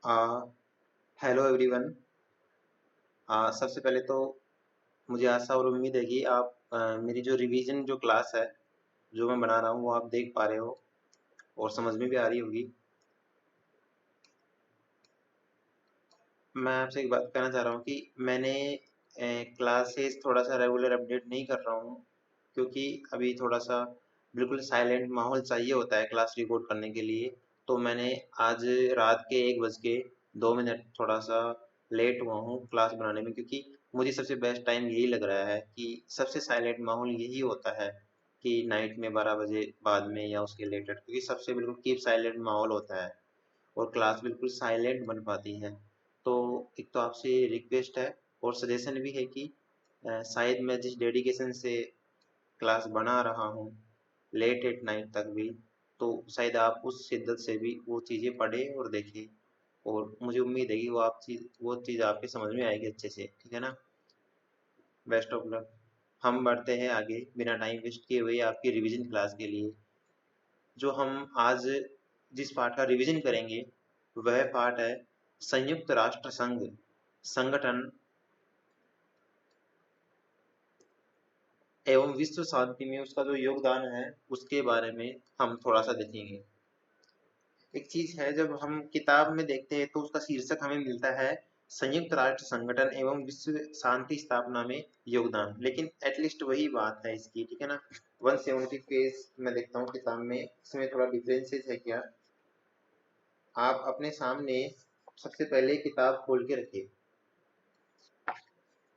आ, hello everyone. सबसे पहले तो मुझे आशा और उम्मीद है कि आप मेरी जो रिवीजन जो क्लास है जो मैं बना रहा हूँ वो आप देख पा रहे हो और समझ में भी आ रही होगी। मैं आपसे एक बात कहना चाह रहा हूँ कि मैंने क्लासेस थोड़ा सा रेगुलर अपडेट नहीं कर रहा हूँ क्योंकि अभी थोड़ा सा बिल्कुल साइलेंट माहौल चाहिए होता है क्लास रिकॉर्ड करने के लिए। तो मैंने आज रात के 1 बज के 2 मिनट थोड़ा सा लेट हुआ हूँ क्लास बनाने में, क्योंकि मुझे सबसे बेस्ट टाइम यही लग रहा है कि सबसे साइलेंट माहौल यही होता है कि नाइट में 12 बजे बाद में या उसके रिलेटेड, क्योंकि सबसे बिल्कुल कीप साइलेंट माहौल होता है और क्लास बिल्कुल साइलेंट बन पाती है। तो एक तो आपसे रिक्वेस्ट है और सजेशन भी है कि शायद मैं जिस डेडिकेशन से क्लास बना रहा हूँ लेट एट नाइट तक भी, तो शायद आप उस शिद्दत से भी वो चीज़ें पढ़ें और देखें। और मुझे उम्मीद है कि वो चीज़ आपके समझ में आएगी अच्छे से, ठीक है ना। Best of luck. हम बढ़ते हैं आगे बिना टाइम वेस्ट किए हुए आपकी रिवीजन क्लास के लिए। जो हम आज जिस पाठ का रिवीजन करेंगे वह पाठ है संयुक्त राष्ट्र संघ संगठन एवं विश्व शांति में उसका जो योगदान है उसके बारे में हम थोड़ा सा देखेंगे। एक चीज है, जब हम किताब में देखते हैं तो उसका शीर्षक हमें मिलता है संयुक्त राष्ट्र संगठन एवं विश्व शांति स्थापना में योगदान, लेकिन एटलीस्ट वही बात है इसकी, ठीक है ना। 170 पेज में देखता हूँ किताब में, इसमें थोड़ा डिफरेंसेस है क्या। आप अपने सामने सबसे पहले किताब खोल के रखिए,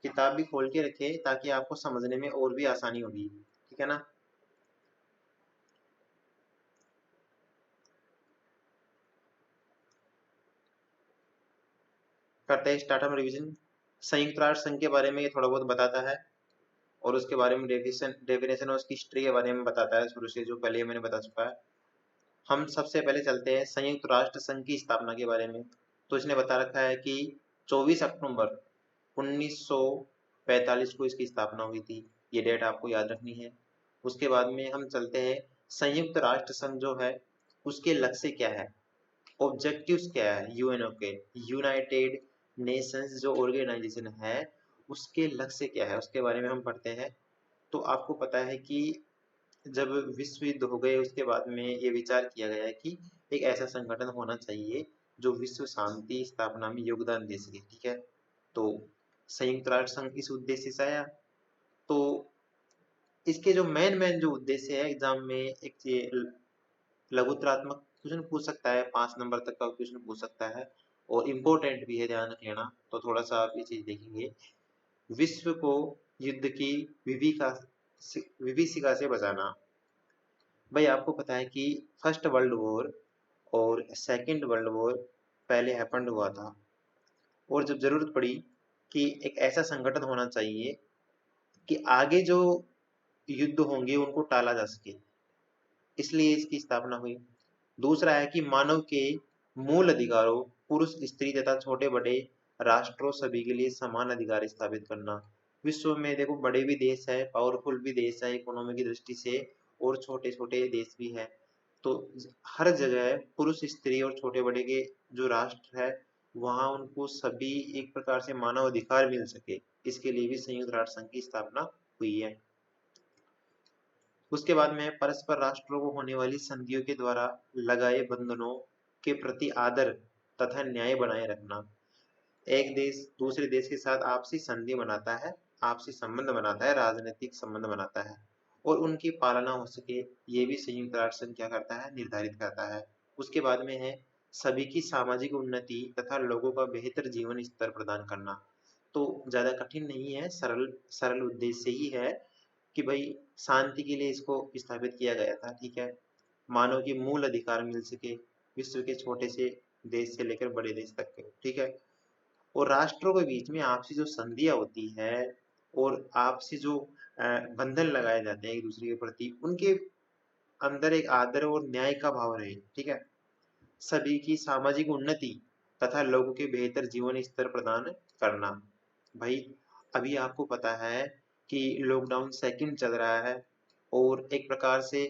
किताब भी खोल के रखे ताकि आपको समझने में और भी आसानी होगी, ठीक है ना। करते हैं स्टार्ट हम रिवीजन। संयुक्त राष्ट्र संघ के बारे में ये थोड़ा बहुत बताता है और उसके बारे में डेफिनेशन और उसकी हिस्ट्री के बारे में बताता है शुरू से, जो पहले मैंने बता चुका है। हम सबसे पहले चलते हैं संयुक्त राष्ट्र संघ की स्थापना के बारे में। तो इसने बता रखा है कि 24 अक्टूबर 1945 को इसकी स्थापना हुई थी। ये डेट आपको याद रखनी है। उसके बाद में हम चलते हैं संयुक्त राष्ट्र संघ जो है उसके लक्ष्य क्या है, ऑब्जेक्टिव्स क्या है यूएनओ के, यूनाइटेड नेशंस जो ऑर्गेनाइजेशन है उसके लक्ष्य क्या है उसके बारे में हम पढ़ते हैं। तो आपको पता है कि जब विश्व युद्ध हो गए उसके बाद में ये विचार किया गया है कि एक ऐसा संगठन होना चाहिए जो विश्व शांति स्थापना में योगदान दे सके, ठीक है। तो संयुक्त राष्ट्र संघ इस उद्देश्य से आया। तो इसके जो मेन मेन जो उद्देश्य है एग्जाम में, एक लघुत्रात्मक क्वेश्चन पूछ सकता है, 5 नंबर तक का क्वेश्चन पूछ सकता है और इम्पोर्टेंट भी है, ध्यान रख लेना। तो थोड़ा सा आप ये चीज देखेंगे, विश्व को युद्ध की विभिका विभीषिका से बचाना। भाई आपको पता है कि फर्स्ट वर्ल्ड वॉर और सेकंड वर्ल्ड वॉर पहले हैपेंड हुआ था और जब जरूरत पड़ी कि एक ऐसा संगठन होना चाहिए कि आगे जो युद्ध होंगे उनको टाला जा सके, इसलिए इसकी स्थापना हुई। दूसरा है कि मानव के मूल अधिकारों, पुरुष स्त्री तथा छोटे बड़े राष्ट्रों सभी के लिए समान अधिकार स्थापित करना। विश्व में देखो बड़े भी देश है, पावरफुल भी देश है इकोनॉमी की दृष्टि से, और छोटे छोटे देश भी है। तो हर जगह पुरुष स्त्री और छोटे बड़े के जो राष्ट्र है वहां उनको सभी एक प्रकार से मानव अधिकार मिल सके, इसके लिए भी संयुक्त राष्ट्र संघ की स्थापना हुई है। उसके बाद में परस्पर राष्ट्रों को होने वाली संधियों के द्वारा लगाए बंधनों के प्रति आदर तथा न्याय बनाए रखना। एक देश दूसरे देश के साथ आपसी संधि बनाता है, आपसी संबंध बनाता है, राजनीतिक संबंध बनाता है और उनकी पालना हो सके, ये भी संयुक्त राष्ट्र संघ क्या करता है, निर्धारित करता है। उसके बाद में है सभी की सामाजिक उन्नति तथा लोगों का बेहतर जीवन स्तर प्रदान करना। तो ज्यादा कठिन नहीं है, सरल सरल उद्देश्य ही है कि भाई शांति के लिए इसको स्थापित किया गया था, ठीक है। मानव की मूल अधिकार मिल सके विश्व के छोटे से देश से लेकर बड़े देश तक के, ठीक है। और राष्ट्रों के बीच में आपसी जो संधियां होती है और आपसी जो बंधन लगाए जाते हैं एक दूसरे के प्रति, उनके अंदर एक आदर और न्याय का भाव रहे, ठीक है। सभी की सामाजिक उन्नति तथा लोगों के बेहतर जीवन स्तर प्रदान करना। भाई अभी आपको पता है कि लॉकडाउन सेकंड चल रहा है और एक प्रकार से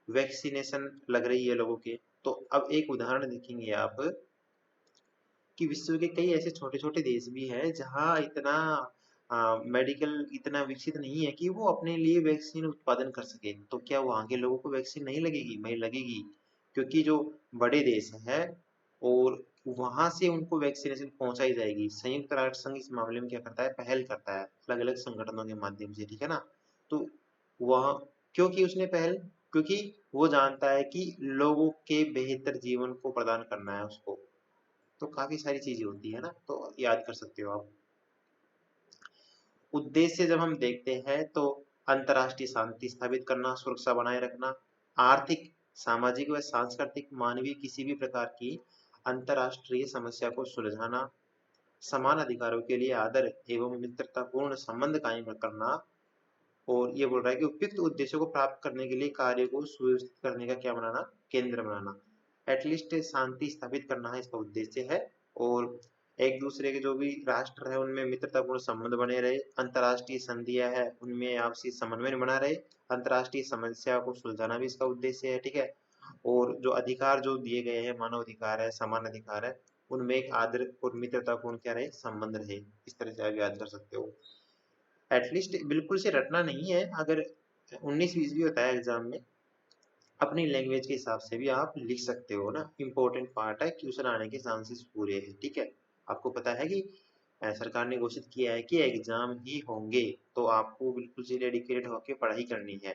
वैक्सीनेशन लग रही है लोगों के। तो अब एक उदाहरण देखेंगे आप कि विश्व के कई ऐसे छोटे छोटे देश भी हैं जहाँ इतना मेडिकल इतना विकसित नहीं है कि वो अपने लिए वैक्सीन उत्पादन कर सके। तो क्या वहाँ के लोगों को वैक्सीन नहीं लगेगी? नहीं लगेगी, क्योंकि जो बड़े देश हैं और वहां से उनको वैक्सीनेशन पहुंचाई जाएगी। संयुक्त राष्ट्र संघ इस मामले में क्या करता है, पहल करता है अलग अलग संगठनों के माध्यम से, ठीक है ना। तो वह क्यों की उसने पहल? क्योंकि वो जानता है कि लोगों के बेहतर जीवन को प्रदान करना है उसको। तो काफी सारी चीजें होती है ना, तो याद कर सकते हो आप। उद्देश्य जब हम देखते हैं तो अंतर्राष्ट्रीय शांति स्थापित करना, सुरक्षा बनाए रखना, आर्थिक, सामाजिक व सांस्कृतिक, मानवीय किसी भी प्रकार की अंतर्राष्ट्रीय समस्या को सुलझाना, समान अधिकारों के लिए आदर एवं मित्रतापूर्ण संबंध कायम करना, और ये बोल रहा है कि उपयुक्त उद्देश्यों को प्राप्त करने के लिए कार्य को सुव्यवस्थित करने का क्या बनाना, केंद्र बनाना। एटलीस्ट शांति स्थापित करना है इसका उद्देश्य है, और एक दूसरे के जो भी राष्ट्र है उनमें मित्रतापूर्ण संबंध बने रहे, अंतर्राष्ट्रीय संधियां है उनमें आपसी समन्वय बना रहे, अंतर्राष्ट्रीय समस्या को सुलझाना भी इसका उद्देश्य है, ठीक है। और जो अधिकार जो दिए गए हैं, मानव अधिकार है, समान अधिकार है, उनमें एक आदर और मित्रतापूर्ण क्या रहे, संबंध रहे। इस तरह से आप याद कर सकते हो। एटलीस्ट बिल्कुल से रटना नहीं है, अगर 19-20 भी होता है एग्जाम में, अपनी लैंग्वेज के हिसाब से भी आप लिख सकते हो ना। इंपॉर्टेंट पार्ट है, क्वेश्चन आने के चांसेस पूरे हैं, ठीक है। आपको पता है कि सरकार ने घोषित किया है कि एग्जाम ही होंगे, तो आपको बिल्कुल से डेडिकेटेड होकर पढ़ाई करनी है।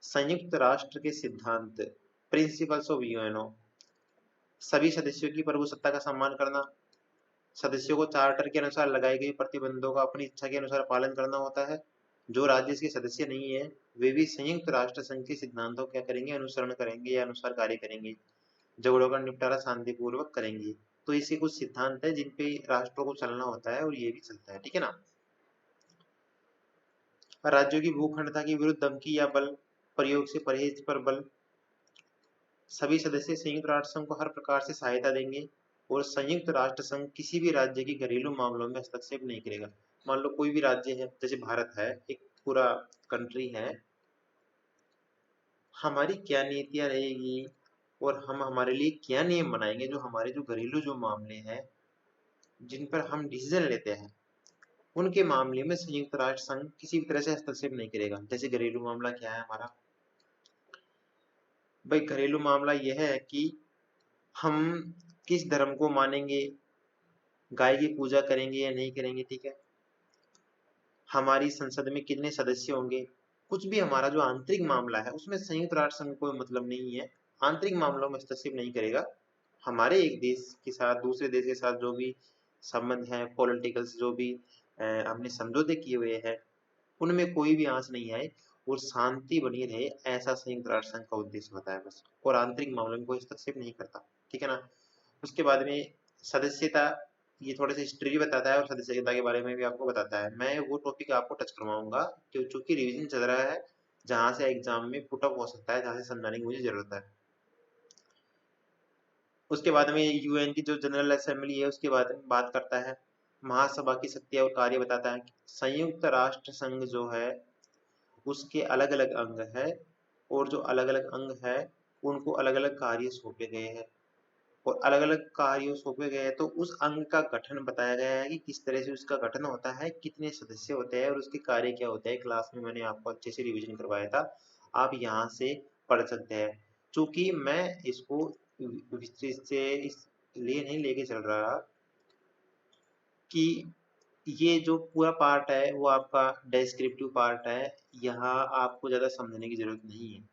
संयुक्त राष्ट्र के सिद्धांत, प्रिंसिपल्स ऑफ यूएनओ, सभी सदस्यों की प्रभुसत्ता का सम्मान करना, सदस्यों को चार्टर के अनुसार लगाई गई प्रतिबंधों का अपनी इच्छा के अनुसार पालन करना होता है। जो राज्य इसके सदस्य नहीं है वे भी संयुक्त राष्ट्र संघ के सिद्धांतों क्या करेंगे, अनुसरण करेंगे या अनुसार कार्य करेंगे, झगड़ों का निपटारा शांतिपूर्वक करेंगे। तो इसके कुछ सिद्धांत है जिन पे राष्ट्रों को चलना होता है, और ये भी चलता है, ठीक है ना। राज्यों की भूखंडता के विरुद्ध धमकी या बल प्रयोग से परहेज पर बल, सभी सदस्य संयुक्त राष्ट्र संघ को हर प्रकार से सहायता देंगे, और संयुक्त राष्ट्र संघ किसी भी राज्य के घरेलू मामलों में हस्तक्षेप नहीं करेगा। मान लो कोई भी राज्य है, जैसे भारत है, एक पूरा कंट्री है, हमारी क्या नीतियां रहेगी और हम हमारे लिए क्या नियम बनाएंगे, जो हमारे जो घरेलू जो मामले हैं जिन पर हम डिसीजन लेते हैं, उनके मामले में संयुक्त राष्ट्र संघ किसी भी तरह से हस्तक्षेप नहीं करेगा। जैसे घरेलू मामला क्या है हमारा भाई, घरेलू मामला यह है कि हम किस धर्म को मानेंगे, गाय की पूजा करेंगे या नहीं करेंगे, ठीक है। हमारी संसद में कितने सदस्य होंगे, कुछ भी हमारा जो आंतरिक मामला है उसमें संयुक्त राष्ट्र संघ कोई मतलब नहीं है, आंतरिक मामलों में हस्तक्षेप नहीं करेगा। हमारे एक देश के साथ दूसरे देश के साथ जो भी संबंध है, पॉलिटिकल्स जो भी हमने समझौते किए हुए हैं, उनमें कोई भी आंच नहीं आए और शांति बनी रहे, ऐसा संयुक्त राष्ट्र संघ का उद्देश्य होता है बस। और आंतरिक मामलों में कोई हस्तक्षेप नहीं करता, ठीक है ना। उसके बाद में सदस्यता, ये थोड़ा सा हिस्ट्री बताता है और सदस्यता के बारे में भी आपको बताता है। मैं वो टॉपिक आपको टच करवाऊंगा क्योंकि रिवीजन चल रहा है, जहां से एग्जाम में पुट अप हो सकता है, जहां से समझाने की मुझे जरूरत है। उसके बाद में यूएन की जो जनरल असेंबली है उसके बाद में बात करता है, महासभा की शक्तियां और कार्य बताता है। संयुक्त राष्ट्र संघ जो है उसके अलग अलग अंग है, और जो अलग अलग अंग है उनको अलग अलग कार्य सौंपे गए हैं, और अलग अलग कार्य सौंपे गए हैं, तो उस अंग का गठन बताया गया है कि किस तरह से उसका गठन होता है, कितने सदस्य होते हैं और उसके कार्य क्या होते हैं। क्लास में मैंने आपको अच्छे से रिवीजन करवाया था, आप यहाँ से पढ़ सकते हैं। चूंकि मैं इसको विस्तृत से इसलिए नहीं लेके चल रहा कि ये जो पूरा पार्ट है वो आपका डेस्क्रिप्टिव पार्ट है, यहाँ आपको ज़्यादा समझने की जरूरत नहीं है,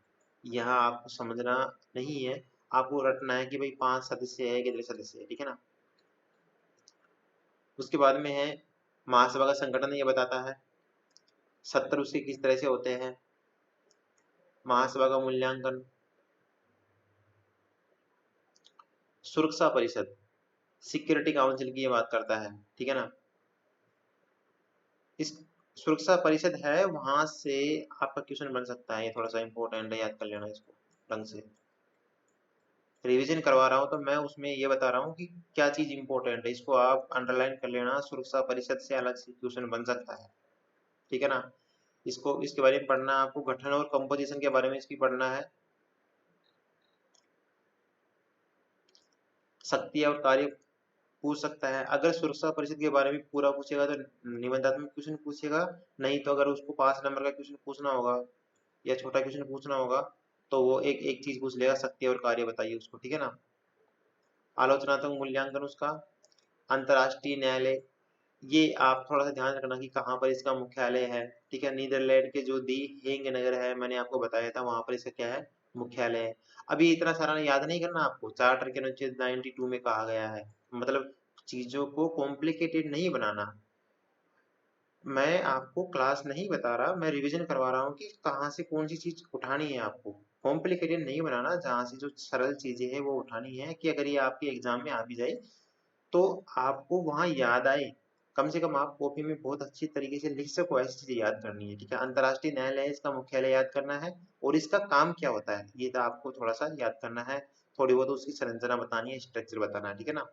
यहाँ आपको समझना नहीं है, आपको रटना है कि भाई 5 सदस्य है, कितने सदस्य है, ठीक है ना। उसके बाद में है महासभा का संगठन, ये बताता है सत्र उसके किस तरह से होते हैं, महासभा का मूल्यांकन, सुरक्षा परिषद, सिक्योरिटी काउंसिल की ये बात करता है, ठीक है ना। इस सुरक्षा परिषद है, वहां से आपका क्वेश्चन बन सकता है, ये थोड़ा सा इंपॉर्टेंट है, याद कर लेना इसको ढंग से। रिवीजन करवा रहा हूँ तो मैं उसमें ये बता रहा हूँ कि क्या चीज इंपॉर्टेंट है, इसको आप अंडरलाइन कर लेना, सुरक्षा परिषद से अलग से क्वेश्चन बन सकता है, ठीक है ना। इसको इसके बारे में पढ़ना, आपको गठन और कंपोजिशन के बारे में इसकी पढ़ना है। शक्ति और कार्य पूछ सकता है। अगर सुरक्षा परिषद के बारे में पूरा पूछेगा तो निबंधात्मक क्वेश्चन पूछेगा, नहीं तो अगर उसको 5 नंबर का क्वेश्चन पूछना होगा या छोटा क्वेश्चन पूछना होगा तो वो एक एक चीज पूछ लेगा, शक्ति और कार्य बताइए उसको, ठीक है ना। आलोचनात्मक मूल्यांकन उसका, अंतर्राष्ट्रीय न्यायालय, ये आप थोड़ा सा ध्यान रखना कि कहाँ पर इसका मुख्यालय है, ठीक है। नीदरलैंड के जो दी हेंग नगर है, मैंने आपको बताया था, वहां पर इसका क्या है, मुख्यालय है। अभी इतना सारा याद नहीं करना आपको, चार्टर के अनुच्छेद 92 में कहा गया है, मतलब चीजों को कॉम्प्लिकेटेड नहीं बनाना। मैं आपको क्लास नहीं बता रहा, मैं रिवीजन करवा रहा हूँ कि कहाँ से कौन सी चीज उठानी है आपको। कॉम्प्लिकेटेड नहीं बनाना, जहाँ से जो सरल चीजें हैं वो उठानी है, कि अगर ये आपके एग्जाम में आ भी जाए तो आपको वहां याद आए, कम से कम आप कॉपी में बहुत अच्छी तरीके से लिख सको, ऐसी चीजें याद करनी है, ठीक है। अंतर्राष्ट्रीय न्यायालय, इसका मुख्यालय याद करना है और इसका काम क्या होता है ये तो आपको थोड़ा सा याद करना है, थोड़ी बहुत उसकी संरचना बतानी है, स्ट्रक्चर बताना है, ठीक है ना।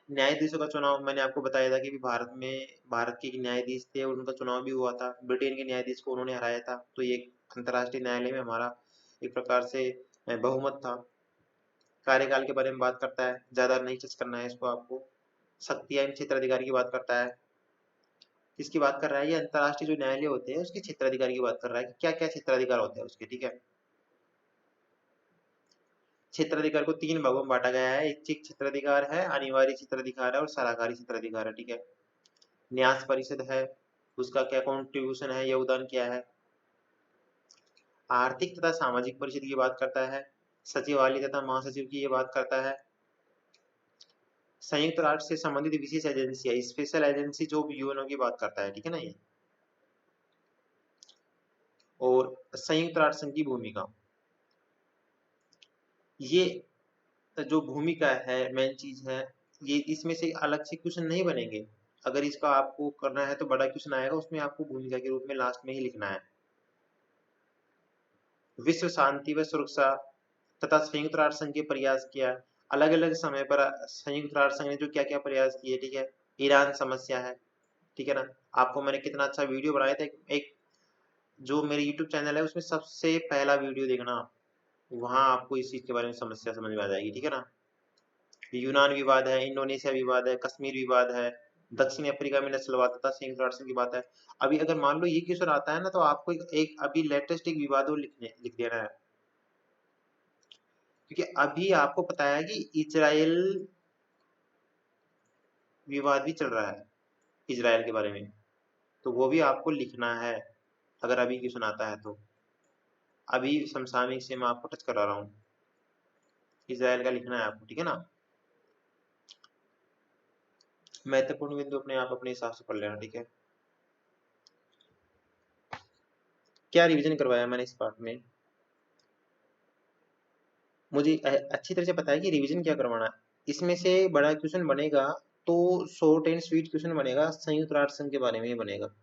न्यायाधीशों का चुनाव मैंने आपको बताया था कि भारत में, भारत के न्यायाधीश थे और उनका चुनाव भी हुआ था, ब्रिटेन के न्यायाधीश को उन्होंने हराया था, तो ये अंतर्राष्ट्रीय न्यायालय में हमारा एक प्रकार से बहुमत था। कार्यकाल के बारे में बात करता है, ज्यादा नहीं टच करना है इसको आपको। शक्ति एवं क्षेत्राधिकार की बात करता है, किसकी बात कर रहा है, ये अंतर्राष्ट्रीय जो न्यायालय होते हैं उसके क्षेत्राधिकार की बात कर रहा है कि क्या क्या क्षेत्राधिकार होते हैं उसके, ठीक है। क्षेत्राधिकार को 3 भागों में बांटा गया है, ऐच्छिक क्षेत्राधिकार है, अनिवार्य क्षेत्राधिकार है और सलाहकारी क्षेत्राधिकार है, ठीक है। न्यास परिषद है, उसका क्या कॉन्ट्रीब्यूशन है, योगदान क्या है। आर्थिक तथा सामाजिक परिषद की बात करता है, सचिवालय तथा महासचिव की ये बात करता है। संयुक्त राष्ट्र से संबंधित विशेष एजेंसी है, स्पेशल एजेंसी जो यूएनओ की बात करता है, ठीक है ना ये। और संयुक्त राष्ट्र संघ की भूमिका, ये जो भूमिका है मेन चीज है, ये इसमें से अलग से क्वेश्चन नहीं बनेंगे। अगर इसका आपको करना है तो बड़ा क्वेश्चन आएगा, उसमें आपको भूमिका के रूप में लास्ट में ही लिखना है। विश्व शांति व सुरक्षा तथा संयुक्त राष्ट्र संघ के प्रयास किया, अलग अलग समय पर संयुक्त राष्ट्र संघ ने जो क्या क्या प्रयास किए, ठीक है। ईरान समस्या है, ठीक है ना। आपको मैंने कितना अच्छा वीडियो बनाया था, एक जो मेरे यूट्यूब चैनल है उसमें सबसे पहला वीडियो देखना, वहां आपको इस चीज के बारे में समस्या समझ में आ जाएगी, ठीक है ना। यूनान विवाद है, इंडोनेशिया विवाद है, कश्मीर विवाद है, दक्षिण अफ्रीका में नस्लवाद तथा संयुक्त राष्ट्र की बात है। अभी अगर मान लो ये क्वेश्चन आता है ना, तो आपको एक अभी लेटेस्ट एक विवाद और लिख देना है, क्योंकि अभी आपको पता है कि इजराइल विवाद भी चल रहा है, इजराइल के बारे में, तो वो भी आपको लिखना है अगर अभी क्वेश्चन आता है तो। अभी समसामयिक से मैं आपको टच करा रहा हूँ, इजराइल का लिखना है आपको, ठीक है ना। महत्वपूर्ण बिंदु अपने आप अपने हिसाब से पढ़ लेना, ठीक है। क्या रिवीजन करवाया मैंने इस पार्ट में, मुझे अच्छी तरह से पता है कि रिवीजन क्या करवाना है। इसमें से बड़ा क्वेश्चन बनेगा तो शॉर्ट एंड स्वीट क्वेश्चन बनेगा, संयुक्त राष्ट्र संघ के बारे में ही बनेगा,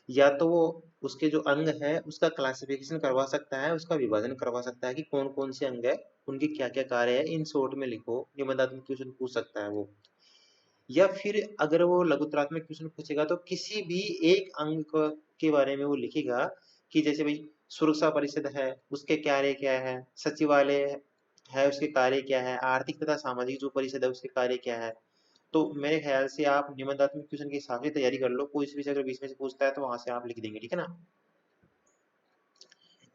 या तो वो उसके जो अंग है उसका क्लासिफिकेशन करवा सकता है, उसका विभाजन करवा सकता है कि कौन कौन से अंग है, उनके क्या क्या कार्य है, इन शॉर्ट में लिखो, निबंधात्मक क्वेश्चन पूछ सकता है वो। या फिर अगर वो लघुत्तरात्मक क्वेश्चन पूछेगा तो किसी भी एक अंग के बारे में वो लिखेगा, कि जैसे भाई सुरक्षा परिषद है उसके कार्य क्या है, सचिवालय है उसके कार्य क्या है, आर्थिक तथा सामाजिक जो परिषद है उसके कार्य क्या है। तो मेरे ख्याल से आप निबंधात्मक क्वेश्चन के हिसाब से तैयारी कर लो, कोई से भी अगर बीच में से पूछता है तो वहां से आप लिख देंगे, ठीक है ना।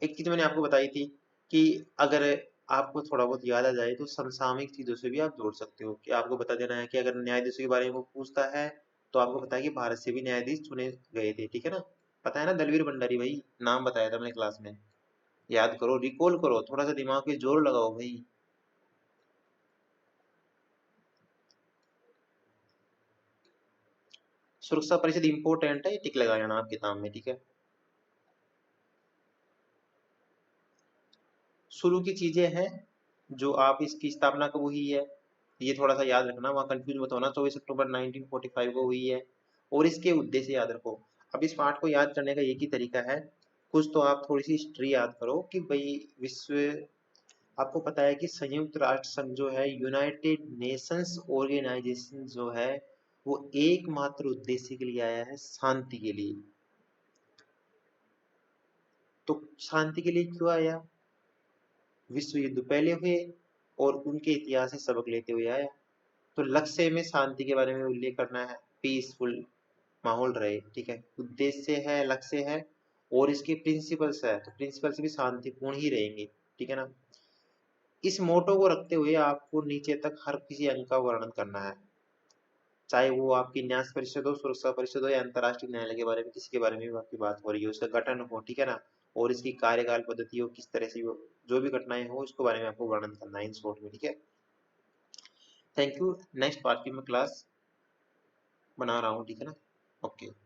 एक चीज मैंने आपको बताई थी कि अगर आपको थोड़ा बहुत याद आ जाए तो समसामयिक चीजों से भी आप जोड़ सकते हो, कि आपको बता देना है कि अगर न्यायाधीशों के बारे में वो पूछता है तो आपको पता है कि भारत से भी न्यायाधीश चुने गए थे, ठीक है ना। पता है ना, दलवीर भंडारी भाई, नाम बताया था मैंने क्लास में, याद करो, रिकॉल करो, थोड़ा सा दिमाग पे जोर लगाओ भाई। सुरक्षा परिषद इंपोर्टेंट है, ये टिक लगा लेना आप किताब में, ठीक है। शुरू की चीजें हैं जो आप इसकी स्थापना कब हुई है, ये थोड़ा सा याद रखना, वहाँ कंफ्यूज मत होना, 24 अक्टूबर 1945 को हुई है। और इसके उद्देश्य याद रखो। अब इस पाठ को याद करने का एक ही तरीका है, कुछ तो आप थोड़ी सी हिस्ट्री याद करो कि भाई विश्व, आपको पता है कि संयुक्त राष्ट्र संघ जो है, यूनाइटेड नेशंस ऑर्गेनाइजेशन जो है, वो एकमात्र उद्देश्य के लिए आया है, शांति के लिए। तो शांति के लिए क्यों आया, विश्व युद्ध पहले हुए, और उनके इतिहास से सबक लेते हुए आया। तो लक्ष्य में शांति के बारे में उल्लेख करना है, पीसफुल माहौल रहे, ठीक है। उद्देश्य है, लक्ष्य है, और इसके प्रिंसिपल्स है, तो प्रिंसिपल्स भी शांतिपूर्ण ही रहेंगे, ठीक है ना। इस मोटो को रखते हुए आपको नीचे तक हर किसी अंग का वर्णन करना है, चाहे वो आपकी न्याय परिषद हो, सुरक्षा परिषद हो, या अंतरराष्ट्रीय न्यायालय के बारे में, किसी के बारे में भी आपकी बात हो रही है, उसका गठन हो, ठीक है ना, और इसकी कार्यकाल पद्धति हो, किस तरह से वो जो भी घटनाएं हो उसके बारे में आपको वर्णन करना है इन शॉर्ट में, ठीक है। Thank you. नेक्स्ट पार्ट की मैं क्लास बना रहा हूँ, ठीक है ना। ओके।